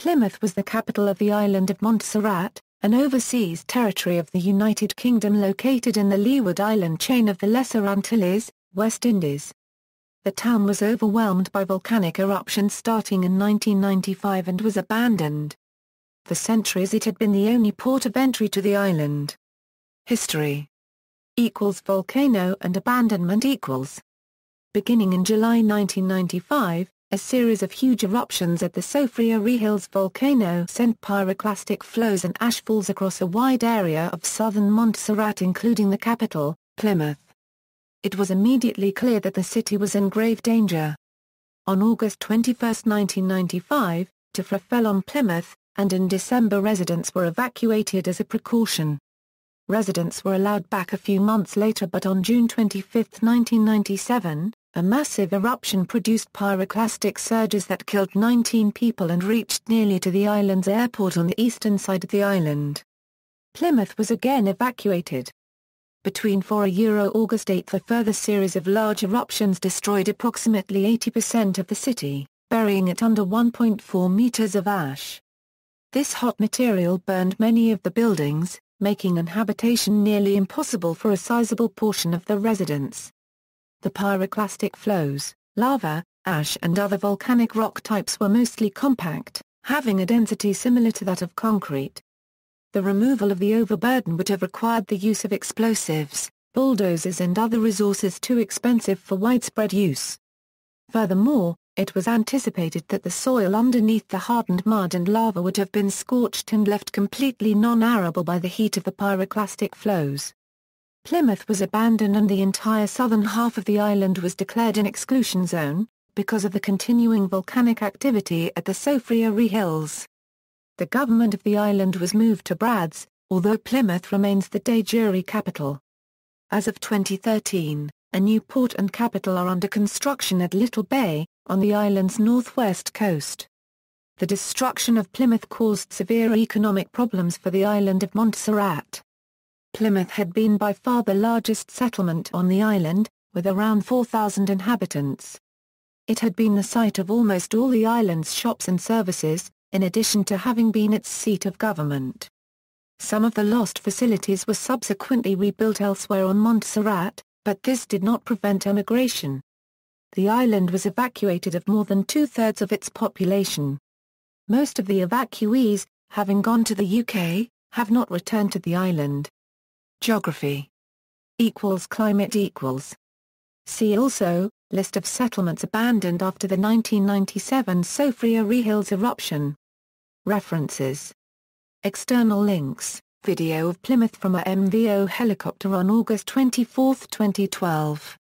Plymouth was the capital of the island of Montserrat, an overseas territory of the United Kingdom located in the Leeward Island chain of the Lesser Antilles, West Indies. The town was overwhelmed by volcanic eruptions starting in 1995 and was abandoned. For centuries it had been the only port of entry to the island. History = volcano and abandonment = Beginning in July 1995, a series of huge eruptions at the Soufriere Hills volcano sent pyroclastic flows and ashfalls across a wide area of southern Montserrat including the capital, Plymouth. It was immediately clear that the city was in grave danger. On August 21, 1995, Tephra fell on Plymouth, and in December residents were evacuated as a precaution. Residents were allowed back a few months later, but on June 25, 1997, a massive eruption produced pyroclastic surges that killed 19 people and reached nearly to the island's airport on the eastern side of the island. Plymouth was again evacuated. Between August 8 a further series of large eruptions destroyed approximately 80% of the city, burying it under 1.4 meters of ash. This hot material burned many of the buildings, making habitation nearly impossible for a sizable portion of the residents. The pyroclastic flows, lava, ash and other volcanic rock types were mostly compact, having a density similar to that of concrete. The removal of the overburden would have required the use of explosives, bulldozers and other resources too expensive for widespread use. Furthermore, it was anticipated that the soil underneath the hardened mud and lava would have been scorched and left completely non-arable by the heat of the pyroclastic flows. Plymouth was abandoned and the entire southern half of the island was declared an exclusion zone, because of the continuing volcanic activity at the Soufriere Hills. The government of the island was moved to Brads, although Plymouth remains the de jure capital. As of 2013, a new port and capital are under construction at Little Bay, on the island's northwest coast. The destruction of Plymouth caused severe economic problems for the island of Montserrat. Plymouth had been by far the largest settlement on the island, with around 4,000 inhabitants. It had been the site of almost all the island's shops and services, in addition to having been its seat of government. Some of the lost facilities were subsequently rebuilt elsewhere on Montserrat, but this did not prevent emigration. The island was evacuated of more than two-thirds of its population. Most of the evacuees, having gone to the UK, have not returned to the island. Geography = Climate = See also, List of settlements abandoned after the 1997 Soufriere Hills eruption. References. External links, video of Plymouth from a MVO helicopter on August 24, 2012.